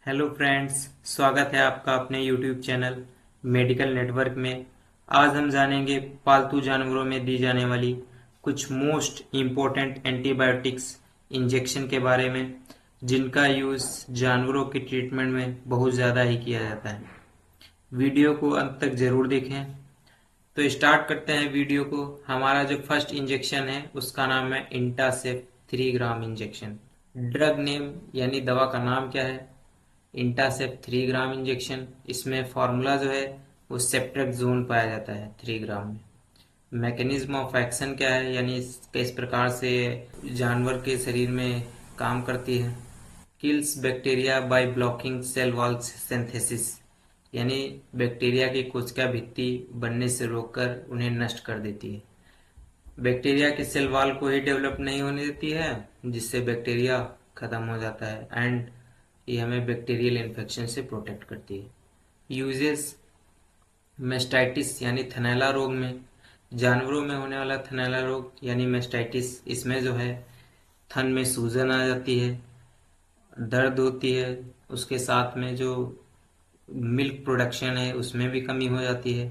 Hello friends, स्वागत है आपका अपने यूट्यूब चैनल मेडिकल नेटवर्क में। आज हम जानेंगे पालतू जानवरों में दी जाने वाली कुछ मोस्ट इम्पोर्टेंट एंटीबायोटिक्स इंजेक्शन के बारे में, जिनका यूज़ जानवरों के ट्रीटमेंट में बहुत ज़्यादा ही किया जाता है। वीडियो को अंत तक ज़रूर देखें। तो स्टार्ट करते हैं वीडियो को। हमारा जो फर्स्ट इंजेक्शन है उसका नाम है इंटासेफ 3 ग्राम इंजेक्शन। ड्रग नेम यानी दवा का नाम क्या है? इंटासेप 3 ग्राम इंजेक्शन। इसमें फॉर्मूला जो है वो सेप्ट्रेक्सोन पाया जाता है 3 ग्राम में। मैकेनिज्म ऑफ एक्शन क्या है, यानी किस प्रकार से जानवर के शरीर में काम करती है? Kills bacteria by blocking cell wall synthesis, यानी बैक्टीरिया की कोशिका भित्ति बनने से रोककर उन्हें नष्ट कर देती है। बैक्टीरिया की सेल वॉल को ही डेवलप नहीं होने देती है, जिससे बैक्टीरिया खत्म हो जाता है एंड ये हमें बैक्टीरियल इन्फेक्शन से प्रोटेक्ट करती है। यूजेस: मेस्टाइटिस यानी थनैला रोग में, जानवरों में होने वाला थनैला रोग यानी मेस्टाइटिस, इसमें जो है थन में सूजन आ जाती है, दर्द होती है, उसके साथ में जो मिल्क प्रोडक्शन है उसमें भी कमी हो जाती है।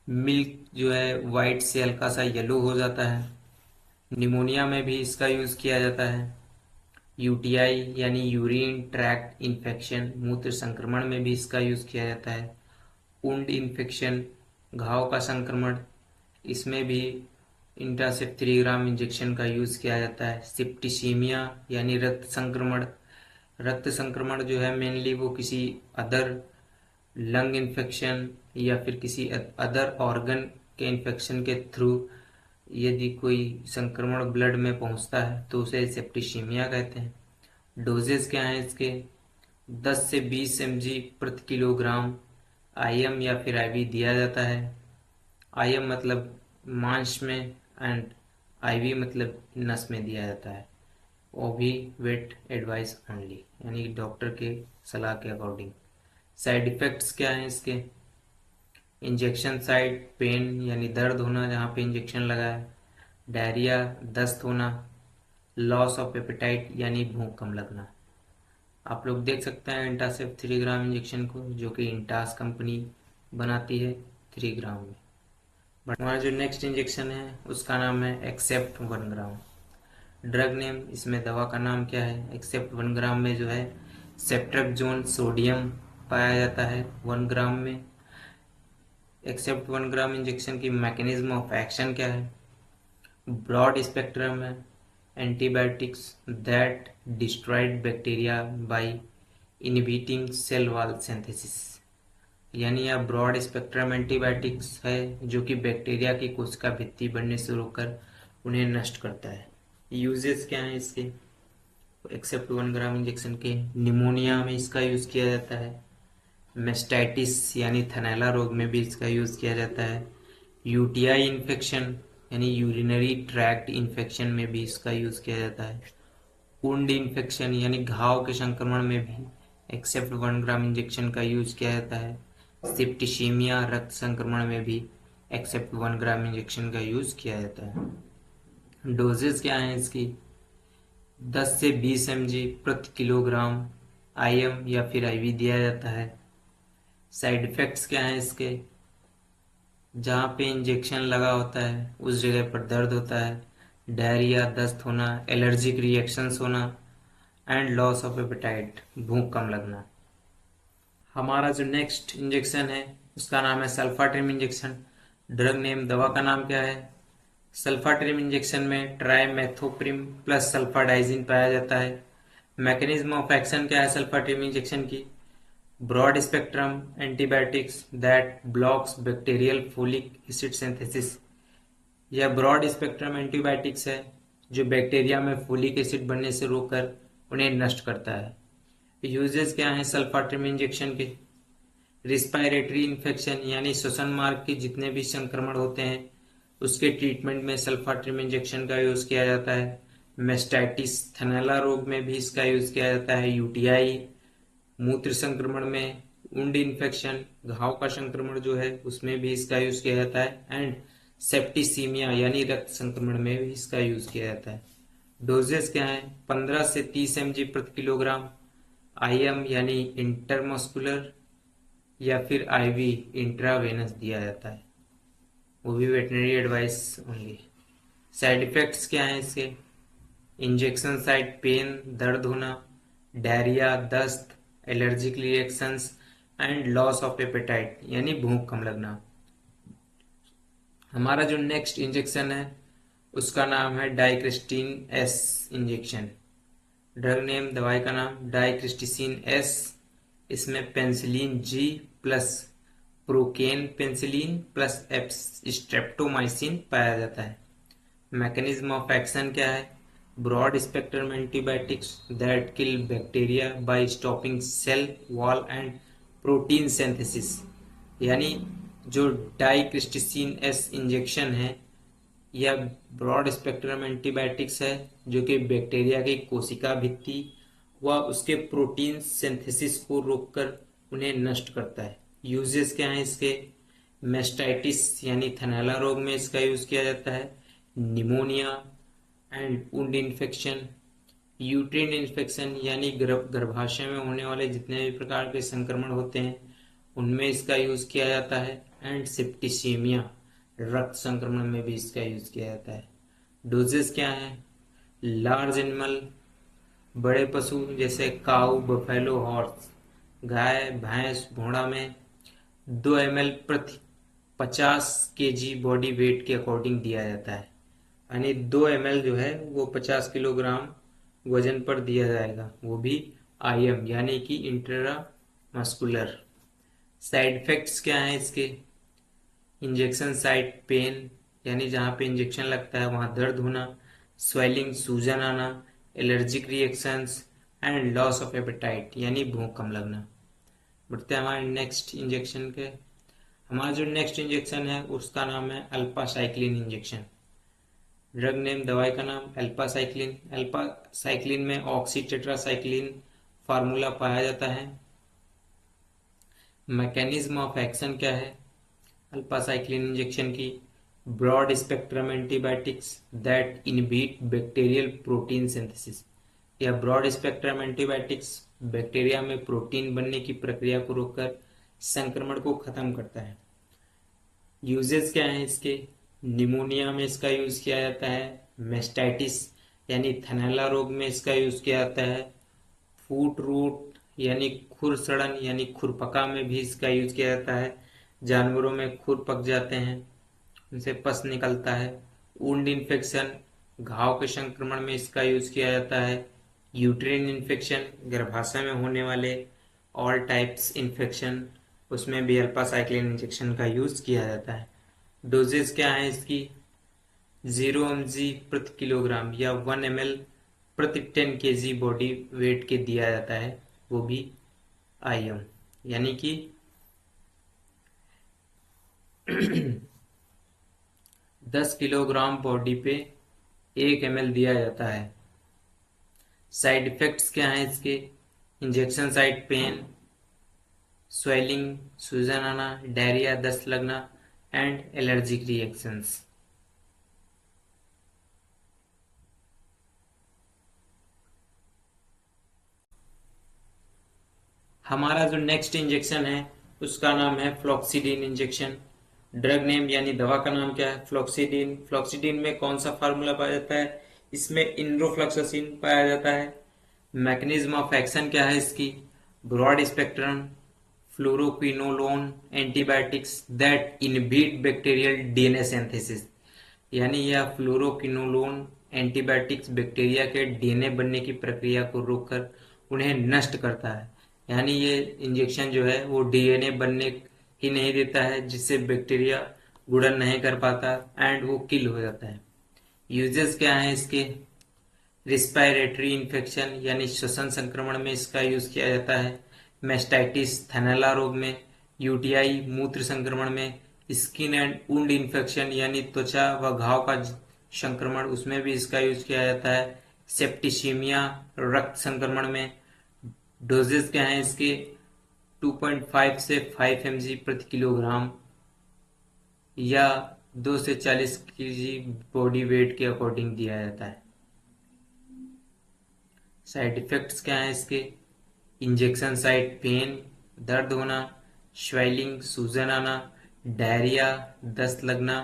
मिल्क जो है वाइट से हल्का सा येलो हो जाता है। निमोनिया में भी इसका यूज़ किया जाता है। यूटीआई यानी यूरिन ट्रैक्ट इन्फेक्शन, मूत्र संक्रमण में भी इसका यूज़ किया जाता है। वुंड इन्फेक्शन, घाव का संक्रमण, इसमें भी इंटासेप 3 ग्राम इंजेक्शन का यूज़ किया जाता है। सिप्टिसीमिया यानी रक्त संक्रमण, रक्त संक्रमण जो है मेनली वो किसी अदर लंग इन्फेक्शन या फिर किसी अदर ऑर्गन के इन्फेक्शन के थ्रू यदि कोई संक्रमण ब्लड में पहुंचता है तो उसे सेप्टिसीमिया कहते हैं। डोजेस क्या हैं इसके? 10 से 20 mg प्रति किलोग्राम आईएम या फिर आईवी दिया जाता है। आईएम मतलब मांस में एंड आईवी मतलब नस में दिया जाता है। वो भी वेट एडवाइस ओनली, यानी डॉक्टर के सलाह के अकॉर्डिंग। साइड इफेक्ट्स क्या हैं इसके? इंजेक्शन साइट पेन यानी दर्द होना जहाँ पे इंजेक्शन लगा है, डायरिया दस्त होना, लॉस ऑफ एपेटाइट यानी भूख कम लगना। आप लोग देख सकते हैं इंटासेप 3 ग्राम इंजेक्शन को, जो कि इंटास कंपनी बनाती है 3 ग्राम में। बट हमारा जो नेक्स्ट इंजेक्शन है उसका नाम है एक्सेप्ट 1 ग्राम। ड्रग नेम, इसमें दवा का नाम क्या है? एक्सेप्ट 1 ग्राम में जो है सेप्ट्रेक्सोन सोडियम पाया जाता है 1 ग्राम में। एक्सेप्ट 1 ग्राम इंजेक्शन की मैकेनिज्म ऑफ एक्शन क्या है? ब्रॉड स्पेक्ट्रम है antibiotics that destroyed bacteria by inhibiting cell wall synthesis, यानी यह ब्रॉड स्पेक्ट्रम एंटीबायोटिक्स है जो कि बैक्टीरिया की कोशिका भित्ति बनने से रोककर उन्हें नष्ट करता है। यूजेस क्या हैं इसके? एक्सेप्ट 1 ग्राम इंजेक्शन के निमोनिया में इसका यूज़ किया जाता है। मेस्टाइटिस यानी थनैला रोग में भी इसका यूज़ किया जाता है। यूटीआई इन्फेक्शन यानी यूरिनरी ट्रैक्ट इन्फेक्शन में भी इसका यूज़ किया जाता है। वुंड इन्फेक्शन यानी घाव के संक्रमण में भी एक्सेप्ट 1 ग्राम इंजेक्शन का यूज़ किया जाता है। सिप्टिसीमिया रक्त संक्रमण में भी एक्सेप्ट 1 ग्राम इंजेक्शन का यूज़ किया जाता है। डोजेस क्या हैं इसकी? 10 से 20 mg प्रति किलोग्राम आईएम या फिर आईवी दिया जाता है। साइड इफ़ेक्ट्स क्या हैं इसके? जहाँ पे इंजेक्शन लगा होता है उस जगह पर दर्द होता है, डायरिया दस्त होना, एलर्जिक रिएक्शंस होना एंड लॉस ऑफ एपेटाइट भूख कम लगना। हमारा जो नेक्स्ट इंजेक्शन है उसका नाम है सल्फाट्रिम इंजेक्शन। ड्रग नेम, दवा का नाम क्या है? सल्फाट्रिम इंजेक्शन में ट्राइमेथोप्रिम प्लस सल्फाडाइजिन पाया जाता है। मैकेनिज्म ऑफ एक्शन क्या है सल्फाट्रिम इंजेक्शन की? Broad spectrum antibiotics that blocks bacterial folic acid synthesis, यह ब्रॉड स्पेक्ट्रम एंटीबायोटिक्स है जो बैक्टीरिया में फोलिक एसिड बनने से रोककर उन्हें नष्ट करता है। यूजेस क्या हैं सल्फाट्रिम इंजेक्शन के? रिस्पायरेटरी इन्फेक्शन यानी श्वसन मार्ग के जितने भी संक्रमण होते हैं उसके ट्रीटमेंट में सल्फाट्रिम इंजेक्शन का यूज़ किया जाता है। मेस्टाइटिस थनैला रोग में भी इसका यूज़ किया जाता है। यूटीआई मूत्र संक्रमण में, वुंड इन्फेक्शन घाव का संक्रमण जो है उसमें भी इसका यूज़ किया जाता है एंड सेप्टिसीमिया यानी रक्त संक्रमण में भी इसका यूज़ किया जाता है। डोजेस क्या है? 15 से 30 mg प्रति किलोग्राम IM यानी इंटरमस्कुलर या फिर IV इंट्रावेनस दिया जाता है, वो भी वेटनरी एडवाइस होंगे। साइड इफेक्ट्स क्या हैं इसके? इंजेक्शन साइट पेन, दर्द होना, डायरिया, दस्त, allergic reactions and loss of appetite यानी भूख कम लगना। हमारा जो नेक्स्ट इंजेक्शन है उसका नाम है Dicrysticin S injection. Drug name, दवाई का नाम डाइक्रिस्टिसिन एस। इसमें penicillin G plus procaine penicillin plus streptomycin पाया जाता है। मैकेनिज्म ऑफ एक्शन क्या है? Broad spectrum antibiotics that kill bacteria by stopping cell wall and protein synthesis. यानी जो डाइक्रिस्टिसिन एस इंजेक्शन है यह ब्रॉड स्पेक्ट्रम एंटीबायोटिक्स है जो कि बैक्टीरिया की कोशिका भित्ति व उसके प्रोटीन सिंथेसिस को रोककर उन्हें नष्ट करता है। यूजेस क्या हैं इसके? मेस्टाइटिस यानी थनैला रोग में इसका यूज किया जाता है, pneumonia and wound infection, uterine infection यानी गर्भाशय में होने वाले जितने भी प्रकार के संक्रमण होते हैं उनमें इसका यूज किया जाता है, एंड सेप्टिसीमिया रक्त संक्रमण में भी इसका यूज किया जाता है। डोजेस क्या है? लार्ज एनिमल बड़े पशु जैसे काऊ, बफेलो, हॉर्स, गाय, भैंस, घोड़ा में 2 ml प्रति 50 kg बॉडी वेट के अकॉर्डिंग दिया जाता है। यानी 2 ml जो है वो 50 किलोग्राम वजन पर दिया जाएगा, वो भी IM यानी कि इंट्रा मस्कुलर। साइड इफेक्ट्स क्या हैं इसके? इंजेक्शन साइट पेन यानी जहाँ पे इंजेक्शन लगता है वहाँ दर्द होना, स्वेलिंग सूजन आना, allergic reactions and loss of appetite यानी भूख कम लगना। बढ़ते हैं हमारे नेक्स्ट इंजेक्शन के। हमारा जो नेक्स्ट इंजेक्शन है उसका नाम है अल्पासाइक्लिन इंजेक्शन। ड्रग नेम, दवाई का नाम अल्पासाइक्लिन। अल्पासाइक्लिन में ऑक्सी टेट्रासाइक्लिन फार्मूला पाया जाता है। मैकेनिज्म ऑफ एक्शन क्या है अल्पासाइक्लिन इंजेक्शन की? Broad spectrum antibiotics that inhibit bacterial protein synthesis. यह ब्रॉड स्पेक्ट्रम एंटीबायोटिक्स बैक्टीरिया में प्रोटीन बनने की प्रक्रिया को रोककर संक्रमण को खत्म करता है। यूजेस क्या हैं इसके? निमोनिया में इसका यूज किया जाता है, मेस्टाइटिस यानी थनैला रोग में इसका यूज किया जाता है, फूट रूट यानी खुर सड़न यानी खुरपका में भी इसका यूज किया जाता है। जानवरों में खुर पक जाते हैं, उनसे पस निकलता है। वुंड इन्फेक्शन घाव के संक्रमण में इसका यूज किया जाता है। यूट्रिन इन्फेक्शन गर्भाशय में होने वाले ऑल टाइप्स इन्फेक्शन उसमें भी अल्पासाइक्लिन इंजेक्शन का यूज किया जाता है। डोजेस क्या है इसकी? 0 mg प्रति किलोग्राम या 1 ml प्रति 10 kg बॉडी वेट के दिया जाता है, वो भी IM यानी कि 10 किलोग्राम बॉडी पे 1 ml दिया जाता है। साइड इफेक्ट्स क्या हैं इसके? इंजेक्शन साइट पेन, स्वेलिंग सूजन आना, डायरिया दस्त लगना एंड एलर्जिक रिएक्शंस। हमारा जो नेक्स्ट इंजेक्शन है उसका नाम है फ्लॉक्सीडिन इंजेक्शन। ड्रग नेम यानी दवा का नाम क्या है? फ्लॉक्सीडिन। फ्लॉक्सीडिन में कौन सा फार्मूला पाया जाता है? इसमें इनरोफ्लॉक्सासिन पाया जाता है। मैकेनिज्म ऑफ एक्शन क्या है इसकी? Broad spectrum fluoroquinolone antibiotics that inhibit bacterial DNA synthesis. यानी यह फ्लोरोक्विनोलोन एंटीबायोटिक्स बैक्टीरिया के DNA बनने की प्रक्रिया को रोककर उन्हें नष्ट करता है। यानी ये इंजेक्शन जो है वो DNA बनने ही नहीं देता है, जिससे बैक्टीरिया गुणन नहीं कर पाता एंड वो किल हो जाता है। यूजेस क्या है इसके? रिस्पायरेटरी इन्फेक्शन यानी श्वसन संक्रमण में इसका यूज किया जाता है, मेस्टाइटिस थनैला रोग में, UTI मूत्र संक्रमण में, स्किन एंड वुंड इन्फेक्शन यानी त्वचा व घाव का संक्रमण उसमें भी इसका यूज किया जाता है, सेप्टिसीमिया रक्त संक्रमण में। डोजेस क्या हैं इसके? 2.5 से 5 mg प्रति किलोग्राम या 2 से 40 kg बॉडी वेट के अकॉर्डिंग दिया जाता है। साइड इफेक्ट्स क्या हैं इसके? इंजेक्शन साइट पेन, दर्द होना, स्वेलिंग, सूजन आना, डायरिया, दस्त लगना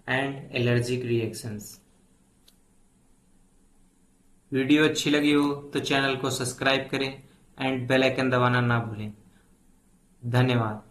एंड एलर्जिक रिएक्शंस। वीडियो अच्छी लगी हो तो चैनल को सब्सक्राइब करें एंड बेल आइकन दबाना ना भूलें। धन्यवाद।